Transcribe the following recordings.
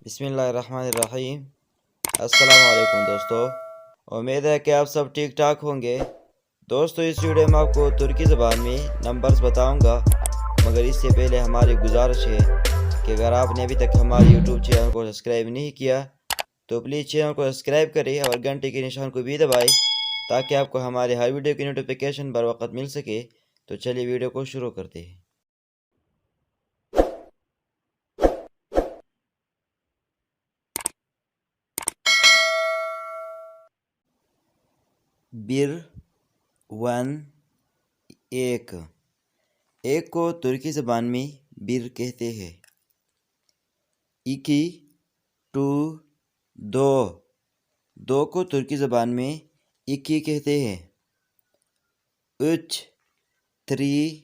بسم اللہ الرحمن الرحیم۔ السلام علیکم دوستو، امید ہے کہ آپ سب ٹھیک ٹھاک ہوں گے۔ دوستو اس ویڈیو میں آپ کو ترکی زبان میں نمبرز بتاؤں گا، مگر اس سے پہلے ہماری گزارش ہے کہ اگر آپ نے ابھی تک ہمارے یوٹیوب چینل کو سبسکرائب نہیں کیا تو پلیز چینل کو سبسکرائب کریں اور گھنٹے کے نشان کو بھی دبائیں تاکہ آپ کو ہمارے ہر ویڈیو کی نوٹیفیکیشن بر وقت مل سکے۔ تو چلیے ویڈیو کو شروع کرتے ہیں۔ بیر ون ایک کو ترکی زبان میں بیر کہتے ہیں۔ اکی ٹو دو کو ترکی زبان میں اکی کہتے ہیں۔ اچ تھری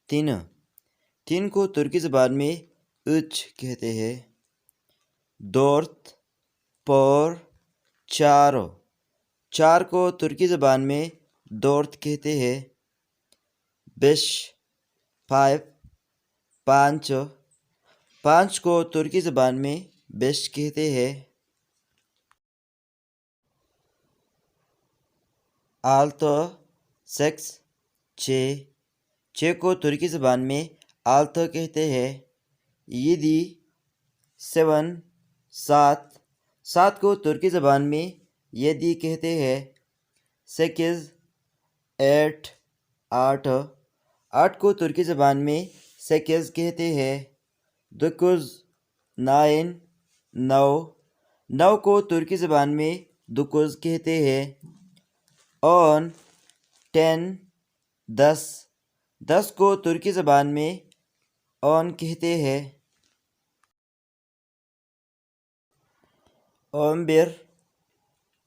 تین کو ترکی زبان میں اچ کہتے ہیں۔ دورت پور چار کو ترکی زبان میں دورت کہتے ہیں۔ بیش پانچ کو ترکی زبان میں بیش کہتے ہیں۔ آلتو سکس چھ کو ترکی زبان میں آلتو کہتے ہیں۔ یدی سیون سات کو ترکی زبان میں یدی کہتے ہیں۔ سیکز آٹھ کو ترکی زبان میں سیکز کہتے ہیں۔ دکز نو کو ترکی زبان میں دکز کہتے ہیں۔ اون دس کو ترکی زبان میں اون کہتے ہیں۔ اونبر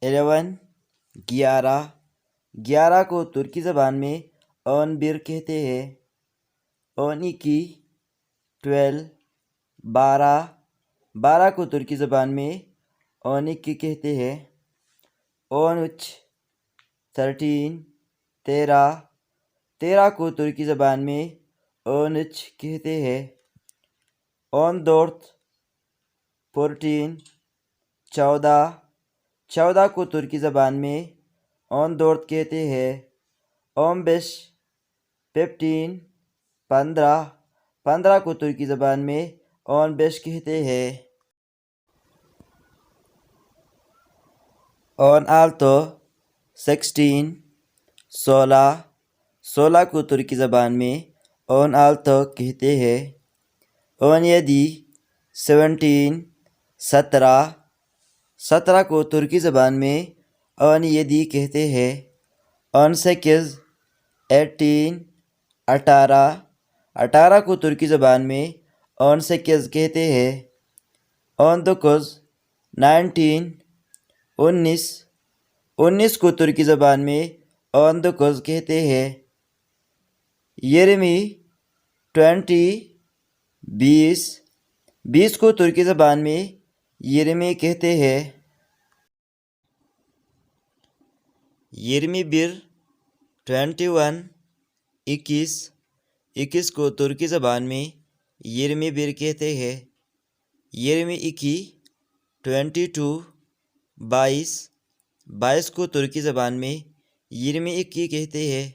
11 گیارہ کو ترکی زبان میں اونبر کہتے ہیں۔ اونیکی 12 بارہ کو ترکی زبان میں اونیکی کہتے ہیں۔ اونچ 13 تیرہ کو ترکی زبان میں اونچ کہتے ہیں۔ اوندورت 14 چودہ کو ترکی زبان میں اوندورت کہتے ہیں۔ اومبش 15 پندرہ کو ترکی زبان میں اونبش کہتے ہیں۔ اون آلتو 16 16 کو ترکی زبان میں اون آلتو کہتے ہیں۔ اون یدی 17 کو ترکی زبان میں اون یدی کہتے ہیں۔ اون سیکز 18 کو ترکی زبان میں اون سیکز کہتے ہیں۔ اون دکز 19 کو ترکی زبان میں اون دکز کہتے ہیں۔ یرمی 20 کو ترکی زبان میں یرمی کہتے ہیں۔ یرمی بیر 21 کو ترکی زبان میں یرمی بیر کہتے ہیں۔ یرمی اکی 22 کو ترکی زبان میں یرمی اکی کہتے ہیں۔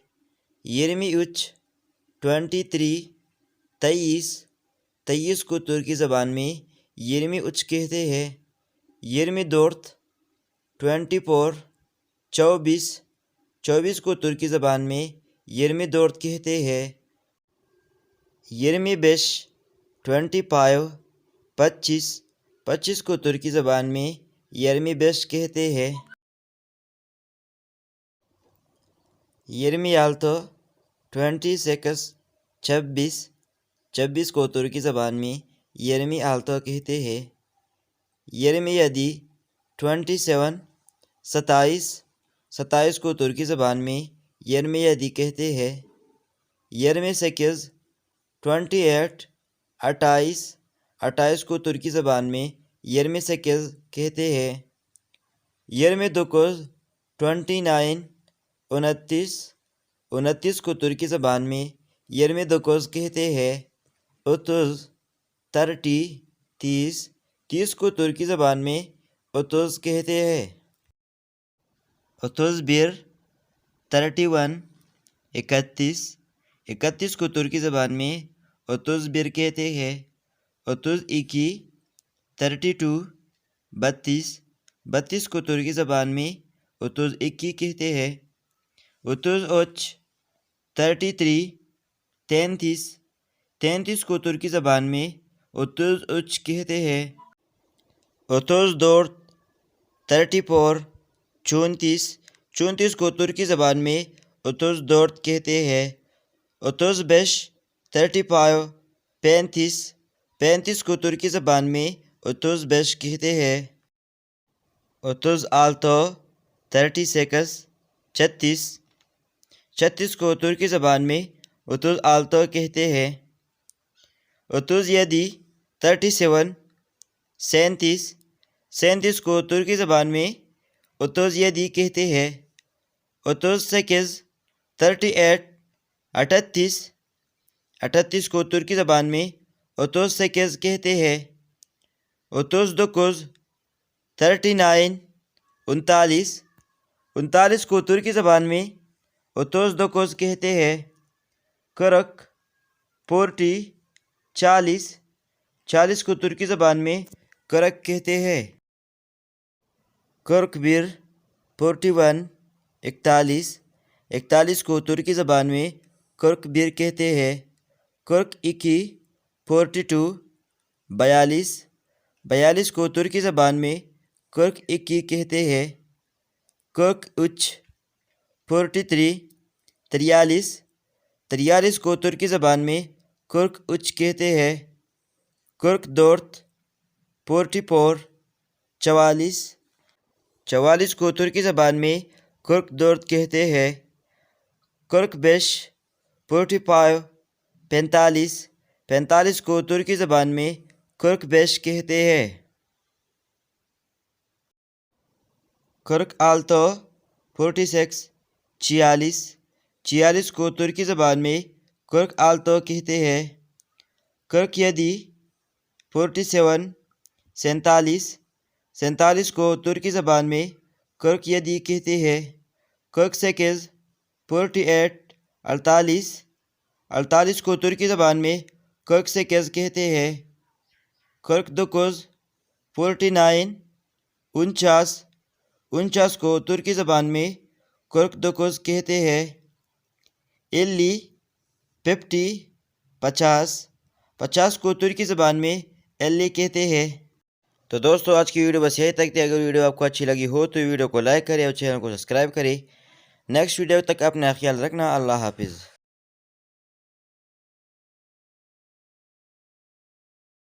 یرمی اچ 23 کو ترکی زبان میں یرمی اچ کہتے ہیں۔ یرمی دورت 24 کو ترکی زبان میں یرمی دورت کہتے ہیں۔ یرمی بیش 25 کو ترکی زبان میں یرمی بیش کہتے ہیں۔ یرمی آلتو 26 کو ترکی زبان میں یرمی آلتو کہتے ہیں۔ یرمی یدی 27 کو ترکی زبان میں یرمی یدی کہتے ہیں۔ یرمی سیکز 28 کو ترکی زبان میں یرمی سیکز کہتے ہیں۔ یرمی دکز 29 کو ترکی زبان میں یرمی دکز کہتے ہیں۔ اتز 30 30 کو ترکی زبان میں 30 کہتے ہیں۔ 31 31 31 31 کو ترکی زبان میں 31 کہتے ہیں۔ 32 32 32 32 کو ترکی زبان میں 32 کہتے ہیں۔ 33 33 33 33 کو ترکی زبان میں 33 کہتے ہیں۔ 34 34 34 34 کو ترکی زبان میں 34 کہتے ہیں۔ 35 35 35 35 کو ترکی زبان میں 35 کہتے ہیں۔ 36 36 36 36 کو ترکی زبان میں 36 کہتے ہیں۔ 37 37 37 37 کو ترکی زبان میں 37 کہتے ہیں۔ 38 38 38 38 کو ترکی زبان میں 38 کہتے ہیں۔ 39 39 39 39 کو ترکی زبان میں 39 کہتے ہیں۔ 40 40 40 کو ترکی زبان میں 40 کہتے ہیں۔ 41 41 41 41 کو ترکی زبان میں 41 کہتے ہیں۔ 42 42 42 42 کو ترکی زبان میں 42 کہتے ہیں۔ 43 43 43 43 کو ترکی زبان میں 43 کہتے ہیں۔ 44 44 44 44 کو ترکی زبان میں 44 کہتے ہیں۔ 45 45 45 45 کو ترکی زبان میں 45 کہتے ہیں۔ 46 46 46 46 کو ترکی زبان میں 46 کہتے ہیں۔ 47 47 47 47 کو ترکی زبان میں 47 کہتے ہیں۔ 48 48 48 48 کو ترکی زبان میں 48 کہتے ہیں۔ 49 49 49 49 کو ترکی زبان میں 49 کہتے ہیں۔ 50 50 50 50 کو ترکی زبان میں 50 کہتے ہیں۔ تو دوستو آج کی ویڈیو بس یہی تک تھی۔ اگر ویڈیو آپ کو اچھی لگی ہو تو ویڈیو کو لائک کریں اور چینل کو سبسکرائب کریں۔ نیکسٹ ویڈیو تک اپنا خیال رکھنا۔ اللہ حافظ۔